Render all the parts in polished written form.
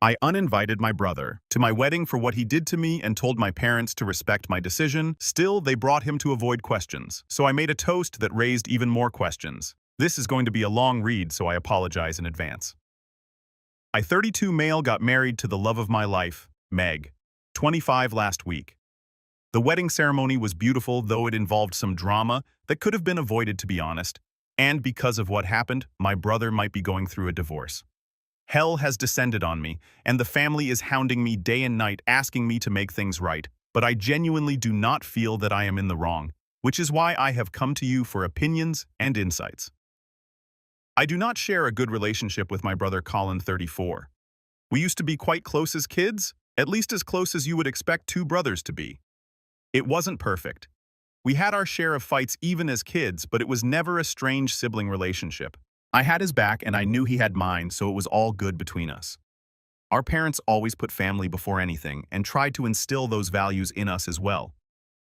I uninvited my brother to my wedding for what he did to me and told my parents to respect my decision. Still, they brought him to avoid questions, so I made a toast that raised even more questions. This is going to be a long read, so I apologize in advance. I 32 male got married to the love of my life, Meg, 25 last week. The wedding ceremony was beautiful, though it involved some drama that could have been avoided, to be honest, and because of what happened, my brother might be going through a divorce. Hell has descended on me, and the family is hounding me day and night asking me to make things right, but I genuinely do not feel that I am in the wrong, which is why I have come to you for opinions and insights. I do not share a good relationship with my brother Colin, 34. We used to be quite close as kids, at least as close as you would expect two brothers to be. It wasn't perfect. We had our share of fights even as kids, but it was never a strange sibling relationship. I had his back and I knew he had mine, so it was all good between us. Our parents always put family before anything and tried to instill those values in us as well.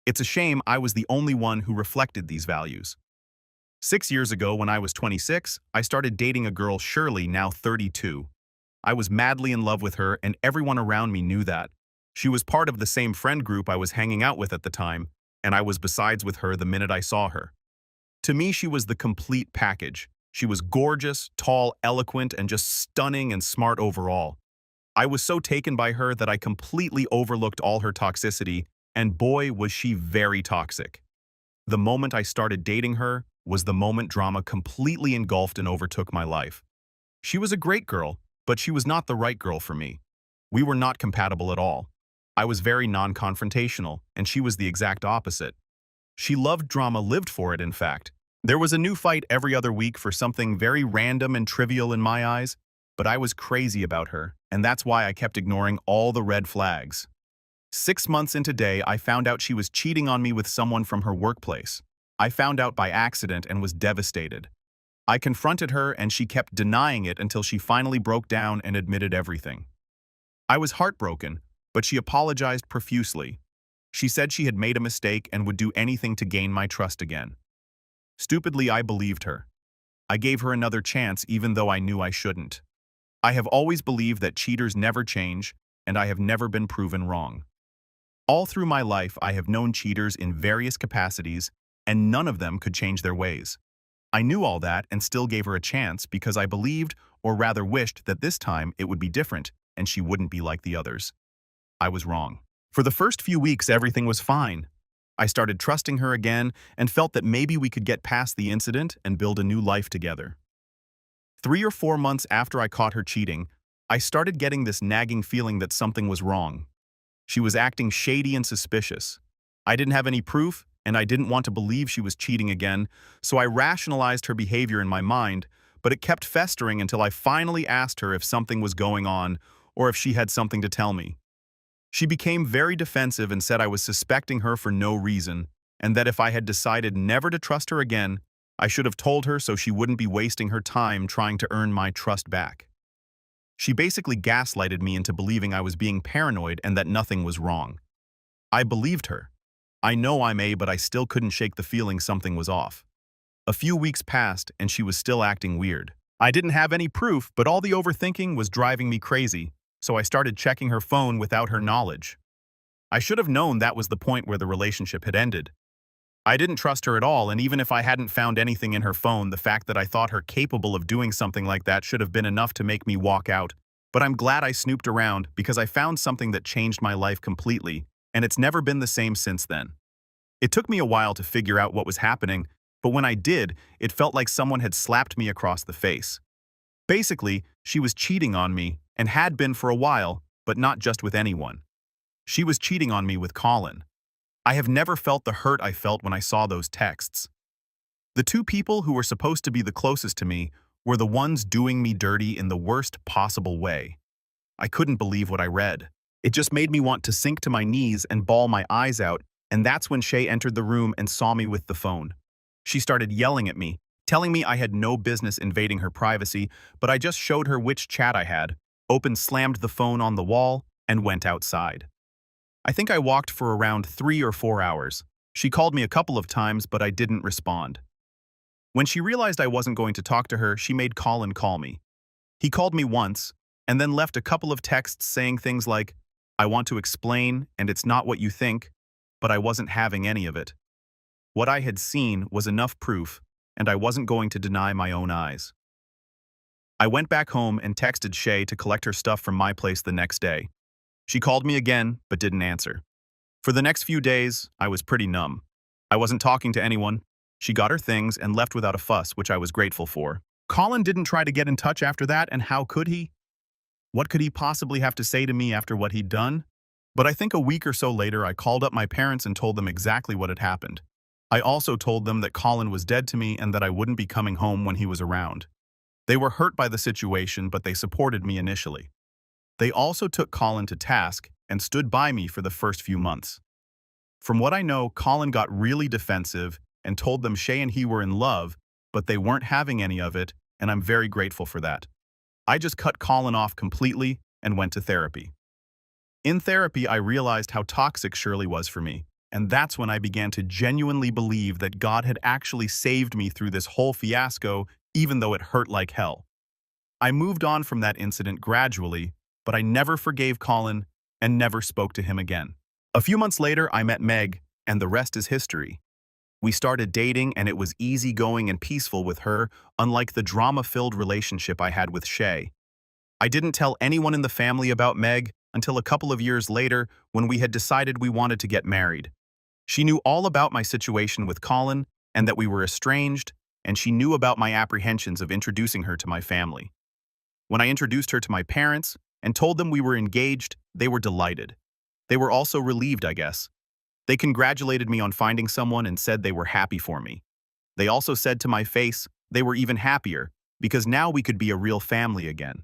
It's a shame I was the only one who reflected these values. 6 years ago, when I was 26, I started dating a girl, Shirley, now 32. I was madly in love with her, and everyone around me knew that. She was part of the same friend group I was hanging out with at the time, and I was besides with her the minute I saw her. To me, she was the complete package. She was gorgeous, tall, eloquent, and just stunning and smart overall. I was so taken by her that I completely overlooked all her toxicity, and boy, was she very toxic. The moment I started dating her was the moment drama completely engulfed and overtook my life. She was a great girl, but she was not the right girl for me. We were not compatible at all. I was very non-confrontational, and she was the exact opposite. She loved drama, lived for it, in fact. There was a new fight every other week for something very random and trivial in my eyes, but I was crazy about her, and that's why I kept ignoring all the red flags. 6 months into day, I found out she was cheating on me with someone from her workplace. I found out by accident and was devastated. I confronted her and she kept denying it until she finally broke down and admitted everything. I was heartbroken, but she apologized profusely. She said she had made a mistake and would do anything to gain my trust again. Stupidly, I believed her. I gave her another chance even though I knew I shouldn't. I have always believed that cheaters never change, and I have never been proven wrong. All through my life, I have known cheaters in various capacities, and none of them could change their ways. I knew all that and still gave her a chance because I believed, or rather wished, that this time it would be different and she wouldn't be like the others. I was wrong. For the first few weeks, everything was fine. I started trusting her again and felt that maybe we could get past the incident and build a new life together. 3 or 4 months after I caught her cheating, I started getting this nagging feeling that something was wrong. She was acting shady and suspicious. I didn't have any proof, and I didn't want to believe she was cheating again, so I rationalized her behavior in my mind, but it kept festering until I finally asked her if something was going on or if she had something to tell me. She became very defensive and said I was suspecting her for no reason, and that if I had decided never to trust her again, I should have told her so she wouldn't be wasting her time trying to earn my trust back. She basically gaslighted me into believing I was being paranoid and that nothing was wrong. I believed her. I know I'm but I still couldn't shake the feeling something was off. A few weeks passed and she was still acting weird. I didn't have any proof, but all the overthinking was driving me crazy, so I started checking her phone without her knowledge. I should have known that was the point where the relationship had ended. I didn't trust her at all, and even if I hadn't found anything in her phone, the fact that I thought her capable of doing something like that should have been enough to make me walk out. But I'm glad I snooped around because I found something that changed my life completely, and it's never been the same since then. It took me a while to figure out what was happening, but when I did, it felt like someone had slapped me across the face. Basically, she was cheating on me, and had been for a while, but not just with anyone. She was cheating on me with Colin. I have never felt the hurt I felt when I saw those texts. The two people who were supposed to be the closest to me were the ones doing me dirty in the worst possible way. I couldn't believe what I read. It just made me want to sink to my knees and bawl my eyes out, and that's when Shay entered the room and saw me with the phone. She started yelling at me, telling me I had no business invading her privacy, but I just showed her which chat I had, slammed the phone on the wall, and went outside. I think I walked for around 3 or 4 hours. She called me a couple of times, but I didn't respond. When she realized I wasn't going to talk to her, she made Colin call me. He called me once, and then left a couple of texts saying things like, "I want to explain, and it's not what you think," but I wasn't having any of it. What I had seen was enough proof, and I wasn't going to deny my own eyes. I went back home and texted Shay to collect her stuff from my place the next day. She called me again, but didn't answer. For the next few days, I was pretty numb. I wasn't talking to anyone. She got her things and left without a fuss, which I was grateful for. Colin didn't try to get in touch after that, and how could he? What could he possibly have to say to me after what he'd done? But I think a week or so later, I called up my parents and told them exactly what had happened. I also told them that Colin was dead to me and that I wouldn't be coming home when he was around. They were hurt by the situation, but they supported me initially. They also took Colin to task and stood by me for the first few months. From what I know, Colin got really defensive and told them Shay and he were in love, but they weren't having any of it, and I'm very grateful for that. I just cut Colin off completely and went to therapy. In therapy, I realized how toxic Shirley was for me, and that's when I began to genuinely believe that God had actually saved me through this whole fiasco, even though it hurt like hell. I moved on from that incident gradually, but I never forgave Colin and never spoke to him again. A few months later, I met Meg, and the rest is history. We started dating, and it was easygoing and peaceful with her, unlike the drama-filled relationship I had with Shay. I didn't tell anyone in the family about Meg until a couple of years later when we had decided we wanted to get married. She knew all about my situation with Colin and that we were estranged, and she knew about my apprehensions of introducing her to my family. When I introduced her to my parents and told them we were engaged, they were delighted. They were also relieved, I guess. They congratulated me on finding someone and said they were happy for me. They also said to my face they were even happier because now we could be a real family again.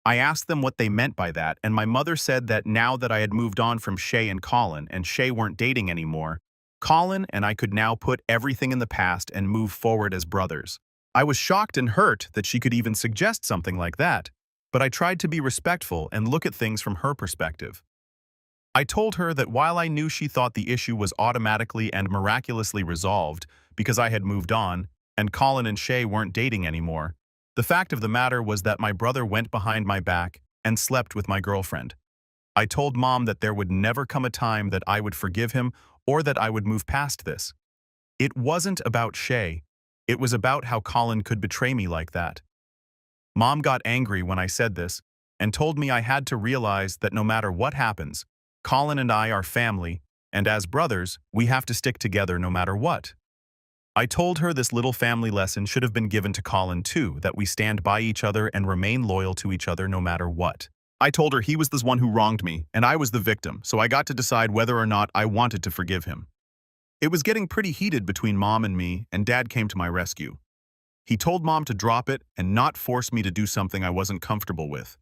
I asked them what they meant by that, and my mother said that now that I had moved on from Shay and Colin and Shay weren't dating anymore, Colin and I could now put everything in the past and move forward as brothers. I was shocked and hurt that she could even suggest something like that, but I tried to be respectful and look at things from her perspective. I told her that while I knew she thought the issue was automatically and miraculously resolved because I had moved on and Colin and Shay weren't dating anymore, the fact of the matter was that my brother went behind my back and slept with my girlfriend. I told Mom that there would never come a time that I would forgive him or that I would move past this. It wasn't about Shay. It was about how Colin could betray me like that. Mom got angry when I said this and told me I had to realize that no matter what happens, Colin and I are family, and as brothers, we have to stick together no matter what. I told her this little family lesson should have been given to Colin too, that we stand by each other and remain loyal to each other no matter what. I told her he was the one who wronged me, and I was the victim, so I got to decide whether or not I wanted to forgive him. It was getting pretty heated between Mom and me, and Dad came to my rescue. He told Mom to drop it and not force me to do something I wasn't comfortable with.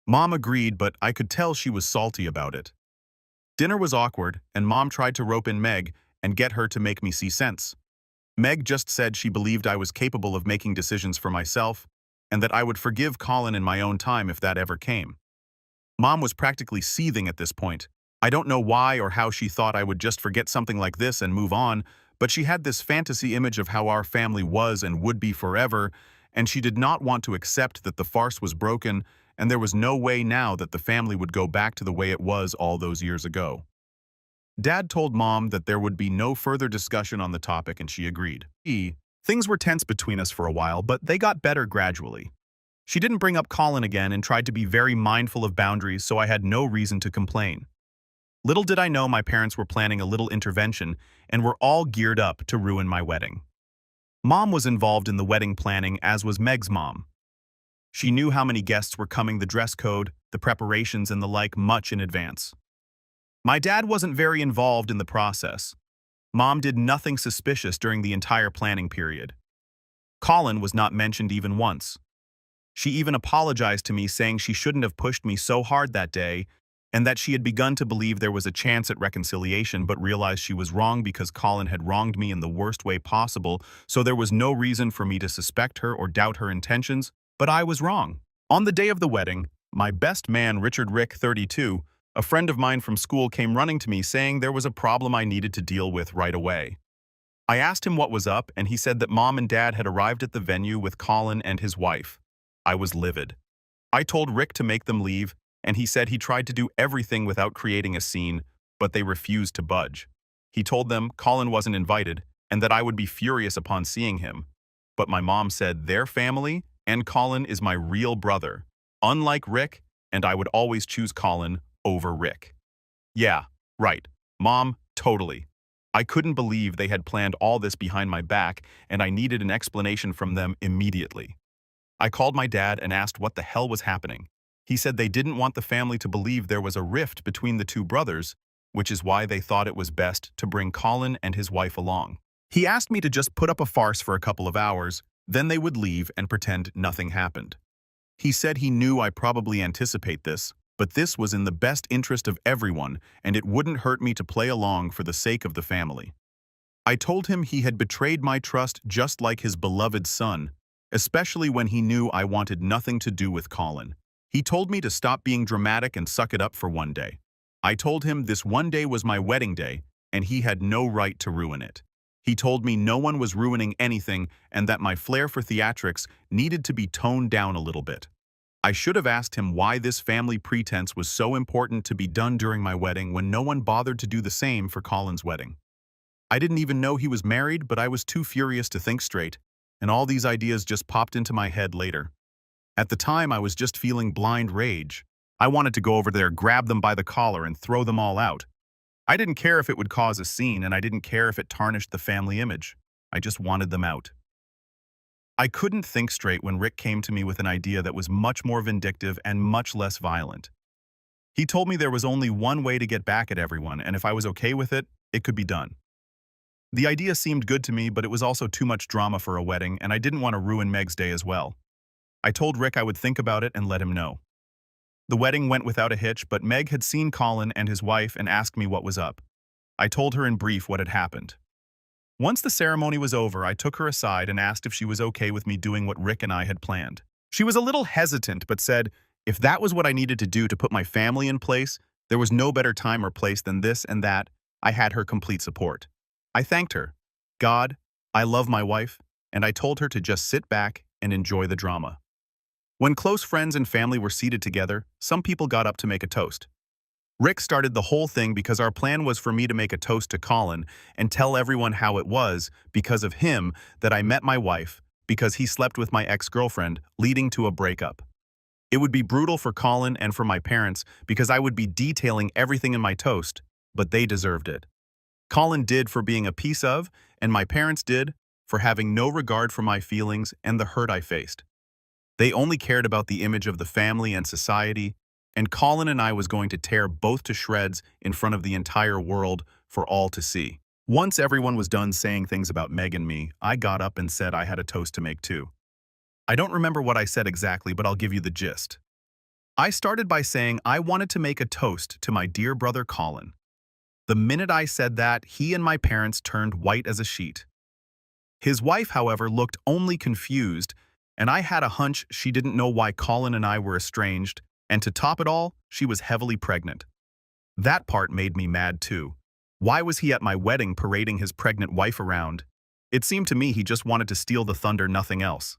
Mom agreed, but I could tell she was salty about it. Dinner was awkward, and Mom tried to rope in Meg and get her to make me see sense. Meg just said she believed I was capable of making decisions for myself and that I would forgive Colin in my own time if that ever came. Mom was practically seething at this point. I don't know why or how she thought I would just forget something like this and move on, but she had this fantasy image of how our family was and would be forever, and she did not want to accept that the farce was broken and there was no way now that the family would go back to the way it was all those years ago. Dad told Mom that there would be no further discussion on the topic, and she agreed. Things were tense between us for a while, but they got better gradually. She didn't bring up Colin again and tried to be very mindful of boundaries, so I had no reason to complain. Little did I know my parents were planning a little intervention and were all geared up to ruin my wedding. Mom was involved in the wedding planning, as was Meg's mom. She knew how many guests were coming, the dress code, the preparations, and the like much in advance. My dad wasn't very involved in the process. Mom did nothing suspicious during the entire planning period. Colin was not mentioned even once. She even apologized to me, saying she shouldn't have pushed me so hard that day and that she had begun to believe there was a chance at reconciliation but realized she was wrong because Colin had wronged me in the worst way possible, so there was no reason for me to suspect her or doubt her intentions, but I was wrong. On the day of the wedding, my best man, Richard Rick, 32, a friend of mine from school, came running to me saying there was a problem I needed to deal with right away. I asked him what was up, and he said that Mom and Dad had arrived at the venue with Colin and his wife. I was livid. I told Rick to make them leave, and he said he tried to do everything without creating a scene, but they refused to budge. He told them Colin wasn't invited and that I would be furious upon seeing him. But my mom said their family and Colin is my real brother, unlike Rick, and I would always choose Colin over Rick. Yeah, right. Mom, totally. I couldn't believe they had planned all this behind my back, and I needed an explanation from them immediately. I called my dad and asked what the hell was happening. He said they didn't want the family to believe there was a rift between the two brothers, which is why they thought it was best to bring Colin and his wife along. He asked me to just put up a farce for a couple of hours, then they would leave and pretend nothing happened. He said he knew I probably anticipate this, but this was in the best interest of everyone, and it wouldn't hurt me to play along for the sake of the family. I told him he had betrayed my trust just like his beloved son, especially when he knew I wanted nothing to do with Colin. He told me to stop being dramatic and suck it up for one day. I told him this one day was my wedding day, and he had no right to ruin it. He told me no one was ruining anything and that my flair for theatrics needed to be toned down a little bit. I should have asked him why this family pretense was so important to be done during my wedding when no one bothered to do the same for Colin's wedding. I didn't even know he was married, but I was too furious to think straight, and all these ideas just popped into my head later. At the time, I was just feeling blind rage. I wanted to go over there, grab them by the collar, and throw them all out. I didn't care if it would cause a scene, and I didn't care if it tarnished the family image. I just wanted them out. I couldn't think straight when Rick came to me with an idea that was much more vindictive and much less violent. He told me there was only one way to get back at everyone, and if I was okay with it, it could be done. The idea seemed good to me, but it was also too much drama for a wedding, and I didn't want to ruin Meg's day as well. I told Rick I would think about it and let him know. The wedding went without a hitch, but Meg had seen Colin and his wife and asked me what was up. I told her in brief what had happened. Once the ceremony was over, I took her aside and asked if she was okay with me doing what Rick and I had planned. She was a little hesitant, but said, if that was what I needed to do to put my family in place, there was no better time or place than this and that. I had her complete support. I thanked her. God, I love my wife, and I told her to just sit back and enjoy the drama. When close friends and family were seated together, some people got up to make a toast. Rick started the whole thing because our plan was for me to make a toast to Colin and tell everyone how it was, because of him, that I met my wife, because he slept with my ex-girlfriend, leading to a breakup. It would be brutal for Colin and for my parents because I would be detailing everything in my toast, but they deserved it. Colin did for being a piece of, and my parents did for having no regard for my feelings and the hurt I faced. They only cared about the image of the family and society, and Colin and I was going to tear both to shreds in front of the entire world for all to see. Once everyone was done saying things about Meg and me, I got up and said I had a toast to make too. I don't remember what I said exactly, but I'll give you the gist. I started by saying I wanted to make a toast to my dear brother Colin. The minute I said that, he and my parents turned white as a sheet. His wife, however, looked only confused, and I had a hunch she didn't know why Colin and I were estranged, and to top it all, she was heavily pregnant. That part made me mad too. Why was he at my wedding parading his pregnant wife around? It seemed to me he just wanted to steal the thunder, nothing else.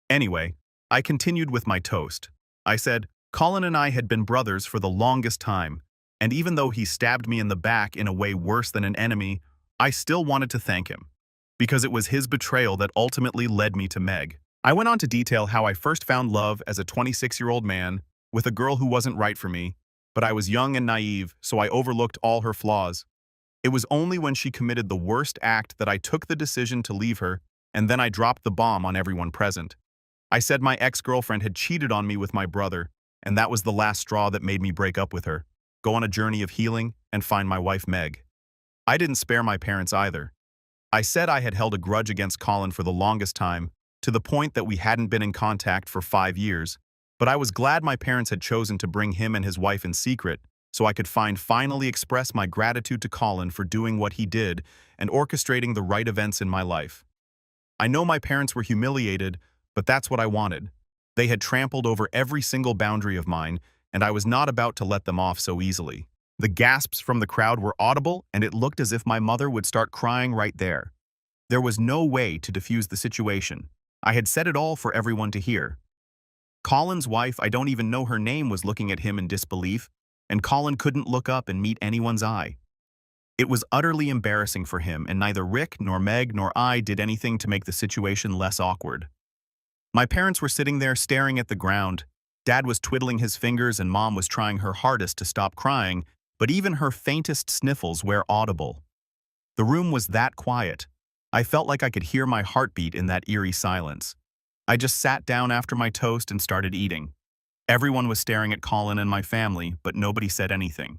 Anyway, I continued with my toast. I said, Colin and I had been brothers for the longest time, and even though he stabbed me in the back in a way worse than an enemy, I still wanted to thank him, because it was his betrayal that ultimately led me to Meg. I went on to detail how I first found love as a 26-year-old man with a girl who wasn't right for me, but I was young and naive, so I overlooked all her flaws. It was only when she committed the worst act that I took the decision to leave her, and then I dropped the bomb on everyone present. I said my ex-girlfriend had cheated on me with my brother, and that was the last straw that made me break up with her, go on a journey of healing, and find my wife Meg. I didn't spare my parents either. I said I had held a grudge against Colin for the longest time, to the point that we hadn't been in contact for 5 years, but I was glad my parents had chosen to bring him and his wife in secret, so I could finally express my gratitude to Colin for doing what he did and orchestrating the right events in my life. I know my parents were humiliated, but that's what I wanted. They had trampled over every single boundary of mine, and I was not about to let them off so easily. The gasps from the crowd were audible, and it looked as if my mother would start crying right there. There was no way to defuse the situation. I had said it all for everyone to hear. Colin's wife, I don't even know her name, was looking at him in disbelief, and Colin couldn't look up and meet anyone's eye. It was utterly embarrassing for him, and neither Rick nor Meg nor I did anything to make the situation less awkward. My parents were sitting there staring at the ground. Dad was twiddling his fingers and Mom was trying her hardest to stop crying, but even her faintest sniffles were audible. The room was that quiet. I felt like I could hear my heartbeat in that eerie silence. I just sat down after my toast and started eating. Everyone was staring at Colin and my family, but nobody said anything.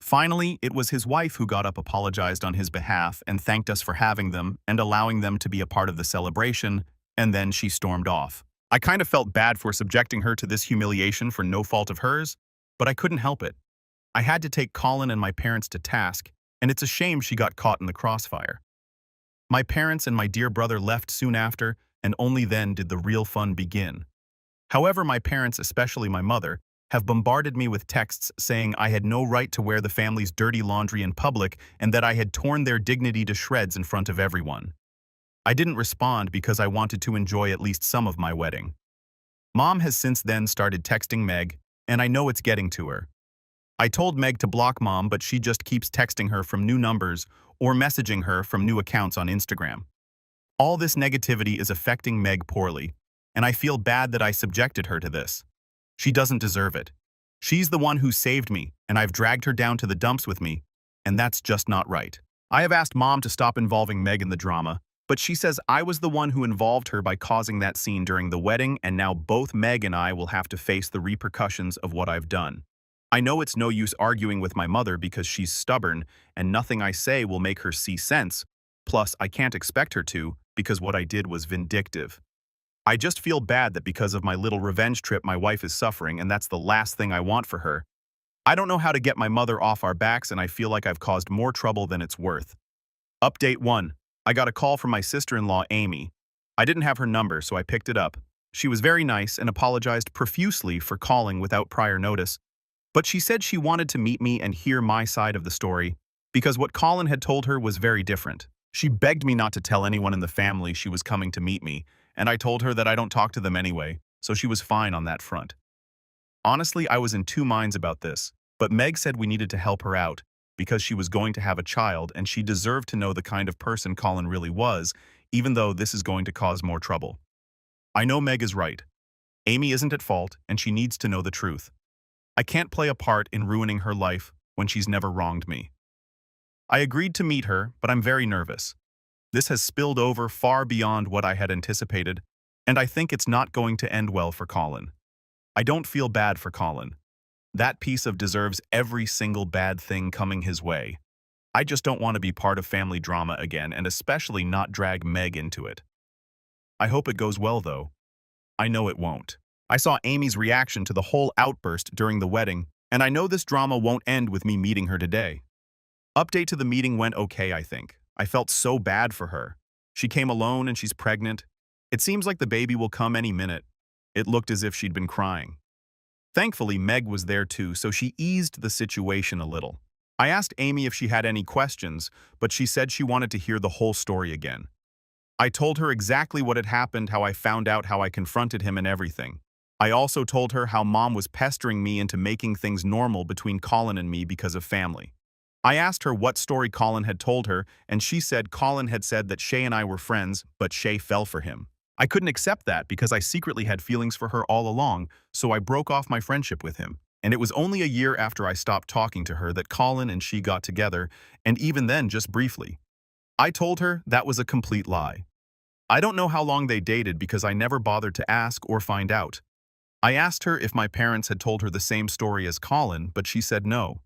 Finally, it was his wife who got up, apologized on his behalf, and thanked us for having them and allowing them to be a part of the celebration, and then she stormed off. I kind of felt bad for subjecting her to this humiliation for no fault of hers, but I couldn't help it. I had to take Colin and my parents to task, and it's a shame she got caught in the crossfire. My parents and my dear brother left soon after, and only then did the real fun begin. However, my parents, especially my mother, have bombarded me with texts saying I had no right to wear the family's dirty laundry in public and that I had torn their dignity to shreds in front of everyone. I didn't respond because I wanted to enjoy at least some of my wedding. Mom has since then started texting Meg, and I know it's getting to her. I told Meg to block Mom, but she just keeps texting her from new numbers or messaging her from new accounts on Instagram. All this negativity is affecting Meg poorly, and I feel bad that I subjected her to this. She doesn't deserve it. She's the one who saved me, and I've dragged her down to the dumps with me, and that's just not right. I have asked Mom to stop involving Meg in the drama, but she says I was the one who involved her by causing that scene during the wedding, and now both Meg and I will have to face the repercussions of what I've done. I know it's no use arguing with my mother because she's stubborn, and nothing I say will make her see sense. Plus, I can't expect her to, because what I did was vindictive. I just feel bad that because of my little revenge trip my wife is suffering, and that's the last thing I want for her. I don't know how to get my mother off our backs, and I feel like I've caused more trouble than it's worth. Update 1. I got a call from my sister-in-law, Amy. I didn't have her number, so I picked it up. She was very nice and apologized profusely for calling without prior notice, but she said she wanted to meet me and hear my side of the story, because what Colin had told her was very different. She begged me not to tell anyone in the family she was coming to meet me, and I told her that I don't talk to them anyway, so she was fine on that front. Honestly, I was in two minds about this, but Meg said we needed to help her out because she was going to have a child and she deserved to know the kind of person Colin really was, even though this is going to cause more trouble. I know Meg is right. Amy isn't at fault, and she needs to know the truth. I can't play a part in ruining her life when she's never wronged me. I agreed to meet her, but I'm very nervous. This has spilled over far beyond what I had anticipated, and I think it's not going to end well for Colin. I don't feel bad for Colin. That piece of deserves every single bad thing coming his way. I just don't want to be part of family drama again, and especially not drag Meg into it. I hope it goes well, though. I know it won't. I saw Amy's reaction to the whole outburst during the wedding, and I know this drama won't end with me meeting her today. Update to the meeting went okay, I think. I felt so bad for her. She came alone and she's pregnant. It seems like the baby will come any minute. It looked as if she'd been crying. Thankfully, Meg was there too, so she eased the situation a little. I asked Amy if she had any questions, but she said she wanted to hear the whole story again. I told her exactly what had happened, how I found out, how I confronted him and everything. I also told her how Mom was pestering me into making things normal between Colin and me because of family. I asked her what story Colin had told her, and she said Colin had said that Shay and I were friends, but Shay fell for him. I couldn't accept that because I secretly had feelings for her all along, so I broke off my friendship with him. And it was only a year after I stopped talking to her that Colin and she got together, and even then just briefly. I told her that was a complete lie. I don't know how long they dated because I never bothered to ask or find out. I asked her if my parents had told her the same story as Colin, but she said no.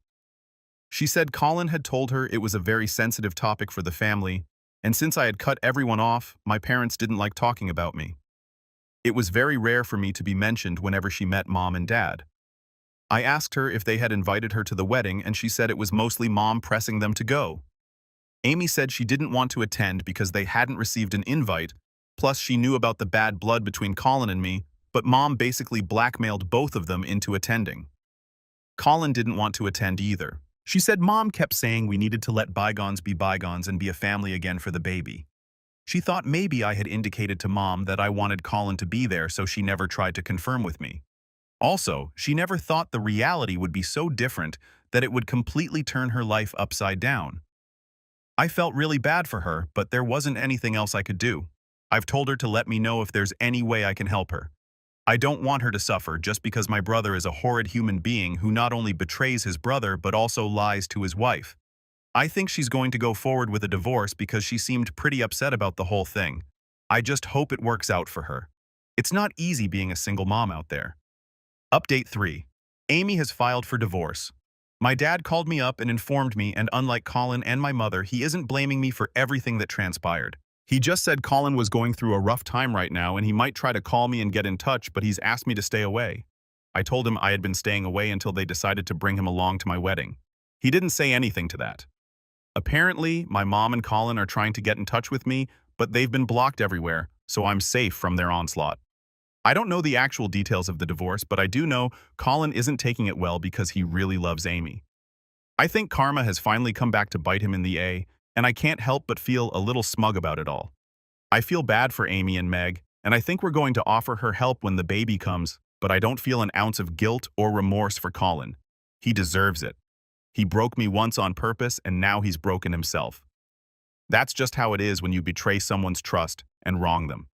She said Colin had told her it was a very sensitive topic for the family, and since I had cut everyone off, my parents didn't like talking about me. It was very rare for me to be mentioned whenever she met Mom and Dad. I asked her if they had invited her to the wedding, and she said it was mostly Mom pressing them to go. Amy said she didn't want to attend because they hadn't received an invite, plus she knew about the bad blood between Colin and me, but Mom basically blackmailed both of them into attending. Colin didn't want to attend either. She said Mom kept saying we needed to let bygones be bygones and be a family again for the baby. She thought maybe I had indicated to Mom that I wanted Colin to be there, so she never tried to confirm with me. Also, she never thought the reality would be so different that it would completely turn her life upside down. I felt really bad for her, but there wasn't anything else I could do. I've told her to let me know if there's any way I can help her. I don't want her to suffer just because my brother is a horrid human being who not only betrays his brother but also lies to his wife. I think she's going to go forward with a divorce because she seemed pretty upset about the whole thing. I just hope it works out for her. It's not easy being a single mom out there. Update 3. Amy has filed for divorce. My dad called me up and informed me, and unlike Colin and my mother, he isn't blaming me for everything that transpired. He just said Colin was going through a rough time right now and he might try to call me and get in touch, but he's asked me to stay away. I told him I had been staying away until they decided to bring him along to my wedding. He didn't say anything to that. Apparently, my mom and Colin are trying to get in touch with me, but they've been blocked everywhere, so I'm safe from their onslaught. I don't know the actual details of the divorce, but I do know Colin isn't taking it well because he really loves Amy. I think karma has finally come back to bite him in the A, and I can't help but feel a little smug about it all. I feel bad for Amy and Meg, and I think we're going to offer her help when the baby comes, but I don't feel an ounce of guilt or remorse for Colin. He deserves it. He broke me once on purpose, and now he's broken himself. That's just how it is when you betray someone's trust and wrong them.